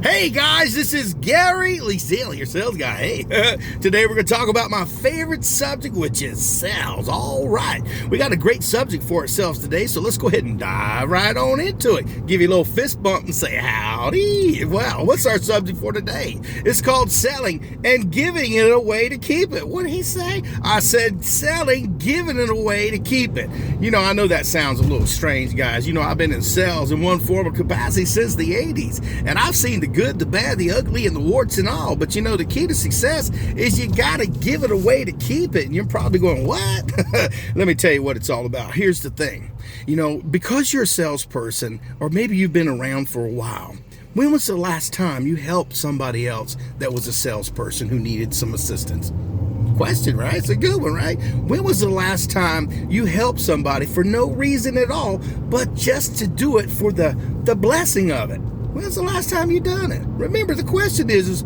Hey guys, this is Gary, Lee Staley, your sales guy. Hey, today we're going to talk about my favorite subject, which is sales. All right, we got a great subject for ourselves today, so let's go ahead and dive right on into it. Give you a little fist bump and say howdy. Well, what's our subject for today? It's called selling and giving it away to keep it. What did he say? I said selling, giving it away to keep it. You know, I know that sounds a little strange, guys. You know, I've been in sales in one form or capacity since the 80s, and I've seen the good, the bad, the ugly, and the warts and all. But you know, the key to success is you got to give it away to keep it. And you're probably going, what? Let me tell you what it's all about. Here's the thing. You know, because you're a salesperson, or maybe you've been around for a while, when was the last time you helped somebody else that was a salesperson who needed some assistance? Question, right? It's a good one, right? When was the last time you helped somebody for no reason at all, but just to do it for the blessing of it? When's the last time you done it? Remember, the question is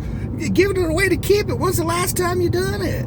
giving it away to keep it. When's the last time you done it?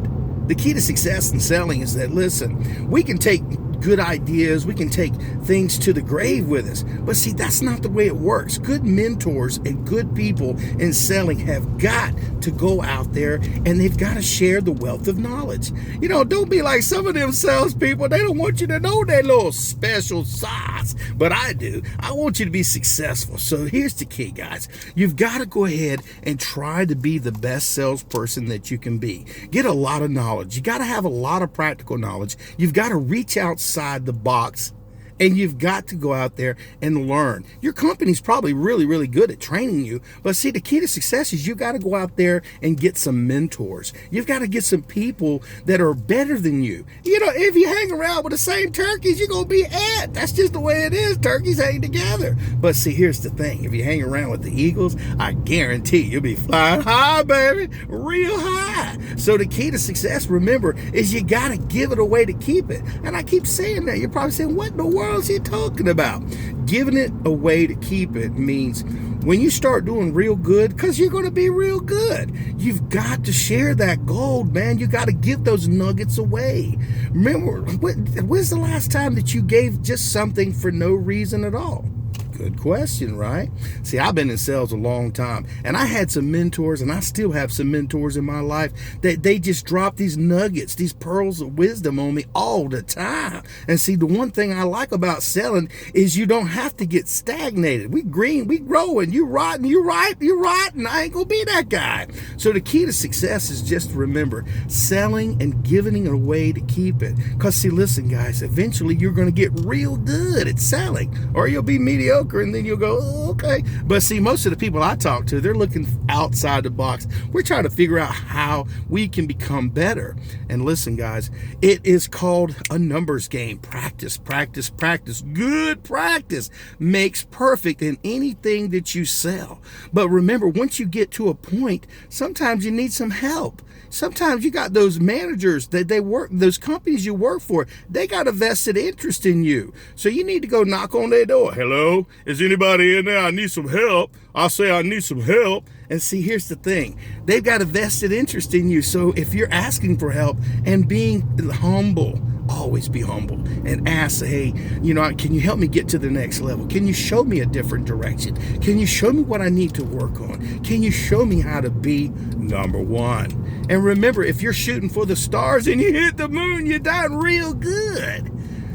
The key to success in selling is that, listen, we can take good ideas, we can take things to the grave with us, but see, that's not the way it works. Good mentors and good people in selling have got to go out there and they've got to share the wealth of knowledge. You know, don't be like some of them salespeople. They don't want you to know their little special sauce, but I do. I want you to be successful. So here's the key, guys. You've got to go ahead and try to be the best salesperson that you can be. Get a lot of knowledge. You got to have a lot of practical knowledge. You've got to reach outside the box, and you've got to go out there and learn. Your company's probably really, really good at training you, but see, the key to success is you got to go out there and get some mentors. You've got to get some people that are better than you. You know, if you hang around with the same turkeys, you're going to be at. That's just the way it is. Turkeys hang together. But see, here's the thing. If you hang around with the eagles, I guarantee you'll be flying high, baby, real high. So the key to success, remember, is you got to give it away to keep it. And I keep saying that. You're probably saying, what in the world is he talking about? Giving it away to keep it means when you start doing real good, because you're going to be real good, you've got to share that gold, man. You got to give those nuggets away. Remember, when's the last time that you gave just something for no reason at all? Good question, right? See, I've been in sales a long time, and I had some mentors, and I still have some mentors in my life that they just drop these nuggets, these pearls of wisdom on me all the time. And see, the one thing I like about selling is you don't have to get stagnated. We green, we growing. You rotten, you ripe, you rotten. I ain't gonna be that guy. So the key to success is just to remember selling and giving it away to keep it. Because see, listen, guys, eventually you're gonna get real good at selling, or you'll be mediocre. And then you'll go, oh, okay. But see, most of the people I talk to, they're looking outside the box. We're trying to figure out how we can become better. And listen, guys, it is called a numbers game. Practice, practice, practice. Good practice makes perfect in anything that you sell. But remember, once you get to a point, sometimes you need some help. Sometimes you got those managers that they work, those companies you work for, they got a vested interest in you. So you need to go knock on their door. Hello, is anybody in there? I need some help. I'll say I need some help. And see, here's the thing. They've got a vested interest in you. So if you're asking for help and being humble, always be humble and ask, hey, you know, can you help me get to the next level? Can you show me a different direction? Can you show me what I need to work on? Can you show me how to be number one? And remember, if you're shooting for the stars and you hit the moon, you're done real good.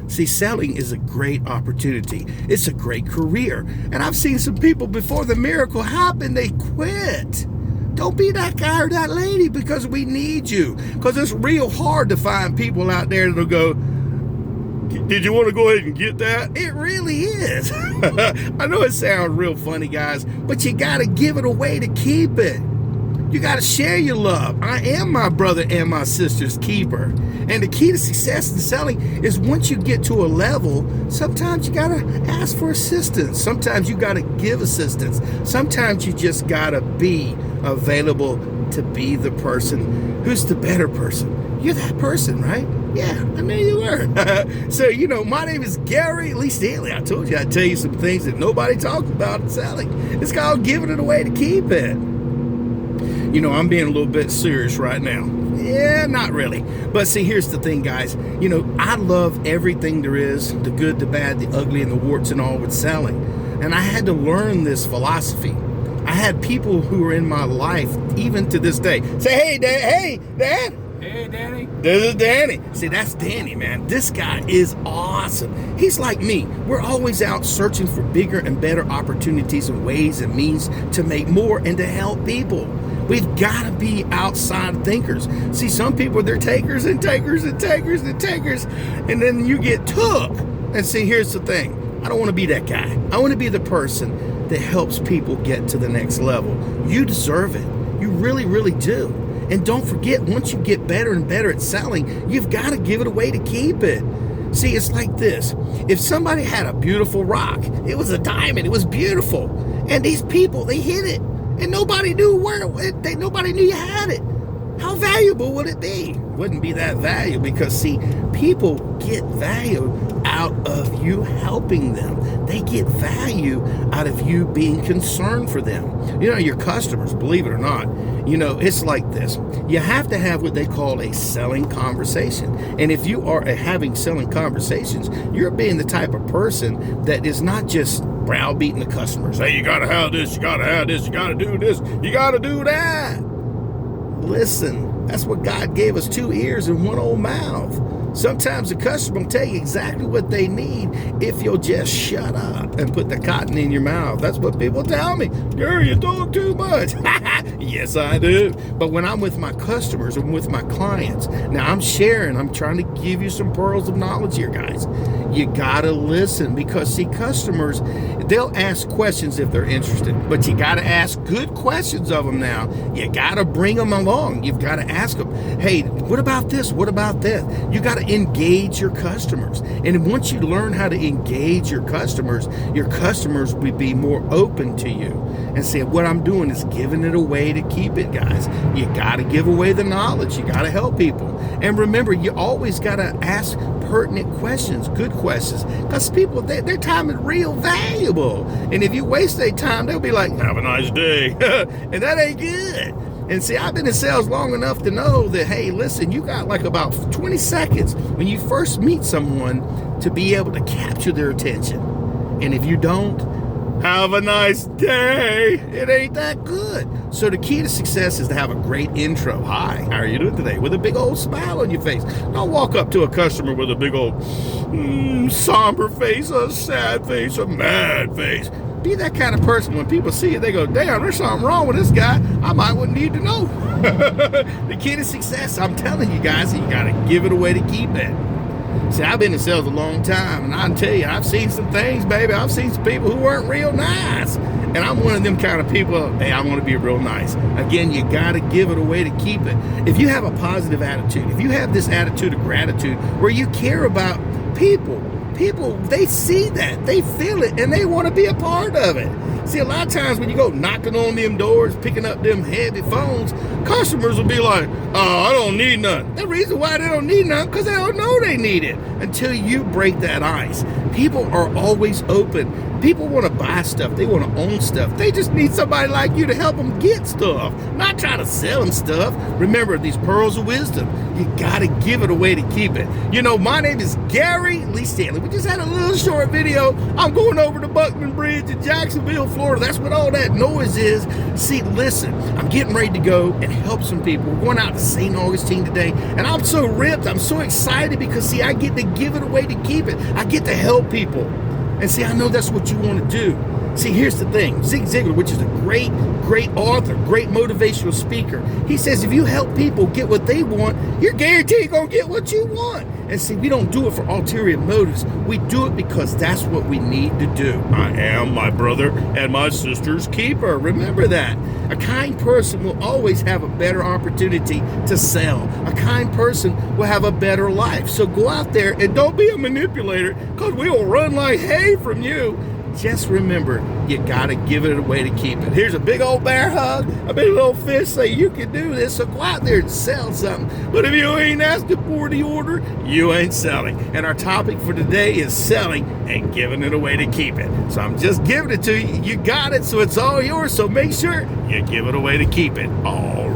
See, selling is a great opportunity. It's a great career. And I've seen some people before the miracle happened, they quit. Don't be that guy or that lady, because we need you. Because it's real hard to find people out there that'll go, did you want to go ahead and get that? It really is. I know it sounds real funny, guys, but you got to give it away to keep it. You got to share your love. I am my brother and my sister's keeper. And the key to success in selling is once you get to a level, sometimes you got to ask for assistance. Sometimes you got to give assistance. Sometimes you just got to be available to be the person who's the better person. You're that person, right? Yeah, I knew you were. So, you know, my name is Gary Lee Staley. I told you I'd tell you some things that nobody talks about in selling. It's called giving it away to keep it. You know, I'm being a little bit serious right now. Yeah, not really. But see, here's the thing, guys. You know, I love everything there is, the good, the bad, the ugly, and the warts and all with selling. And I had to learn this philosophy. I had people who were in my life, even to this day, say, hey, Dad. Hey, Danny. This is Danny. See, that's Danny, man. This guy is awesome. He's like me. We're always out searching for bigger and better opportunities and ways and means to make more and to help people. We've got to be outside thinkers. See, some people, they're takers and takers and takers and takers, and then you get took. And see, here's the thing. I don't want to be that guy. I want to be the person that helps people get to the next level. You deserve it. You really, really do. And don't forget, once you get better and better at selling, you've got to give it away to keep it. See, it's like this. If somebody had a beautiful rock, it was a diamond, it was beautiful. And these people, they hit it. And nobody knew nobody knew you had it. How valuable would it be? Wouldn't be that valuable because, see, people get value out of you helping them. They get value out of you being concerned for them. You know, your customers, believe it or not, you know, it's like this. You have to have what they call a selling conversation. And if you are having selling conversations, you're being the type of person that is not just browbeating the customers. Hey, you got to have this, you got to have this, you got to do this, you got to do that. Listen, that's what God gave us, 2 ears and 1 old mouth. Sometimes the customer will tell you exactly what they need if you'll just shut up and put the cotton in your mouth. That's what people tell me. Gary, you talk too much. Yes, I do. But when I'm with my customers and with my clients, now I'm sharing, I'm trying to give you some pearls of knowledge here, guys. You gotta listen because, see, customers, they'll ask questions if they're interested, but you gotta ask good questions of them now. You gotta bring them along. You've gotta ask them, hey, what about this? What about that? You gotta engage your customers. And once you learn how to engage your customers will be more open to you and say, what I'm doing is giving it away to keep it, guys. You got to give away the knowledge. You got to help people. And remember, you always got to ask pertinent questions, good questions, because people, their time is real valuable. And if you waste their time, they'll be like, have a nice day. And that ain't good. And see, I've been in sales long enough to know that, hey, listen, you got like about 20 seconds when you first meet someone to be able to capture their attention. And if you don't, have a nice day. It ain't that good. So the key to success is to have a great intro. Hi, how are you doing today? With a big old smile on your face. Don't walk up to a customer with a big old somber face, a sad face, a mad face. Be that kind of person when people see you, they go, damn, there's something wrong with this guy. I might wouldn't need to know. The key to success, I'm telling you guys, you got to give it away to keep it. See, I've been in sales a long time, and I can tell you, I've seen some things, baby. I've seen some people who weren't real nice. And I'm one of them kind of people, hey, I want to be real nice. Again, you got to give it away to keep it. If you have a positive attitude, if you have this attitude of gratitude where you care about people, they see that, they feel it, and they want to be a part of it. See, a lot of times when you go knocking on them doors, picking up them heavy phones, customers will be like, oh, I don't need none. The reason why they don't need none, because they don't know they need it until you break that ice. People are always open. People want to buy stuff. They want to own stuff. They just need somebody like you to help them get stuff, not try to sell them stuff. Remember, these pearls of wisdom, you got to give it away to keep it. You know, my name is Gary Lee Stanley. We just had a little short video. I'm going over the Buckman Bridge in Jacksonville, Florida. That's what all that noise is. See, listen, I'm getting ready to go and help some people. We're going out to St. Augustine today, and I'm so ripped. I'm so excited because, see, I get to give it away to keep it. I get to help people. And see, I know that's what you want to do. See, here's the thing. Zig Ziglar, which is a great author, great motivational speaker, he says if you help people get what they want, you're guaranteed you're going to get what you want. And see, we don't do it for ulterior motives. We do it because that's what we need to do. I am my brother and my sister's keeper. Remember that. A kind person will always have a better opportunity to sell. A kind person will have a better life. So go out there and don't be a manipulator, because we will run like hay from you. Just remember, you got to give it away to keep it. Here's a big old bear hug, a big old fist say you can do this, so go out there and sell something. But if you ain't asking for the order, you ain't selling. And our topic for today is selling and giving it away to keep it. So I'm just giving it to you. You got it, so it's all yours. So make sure you give it away to keep it. All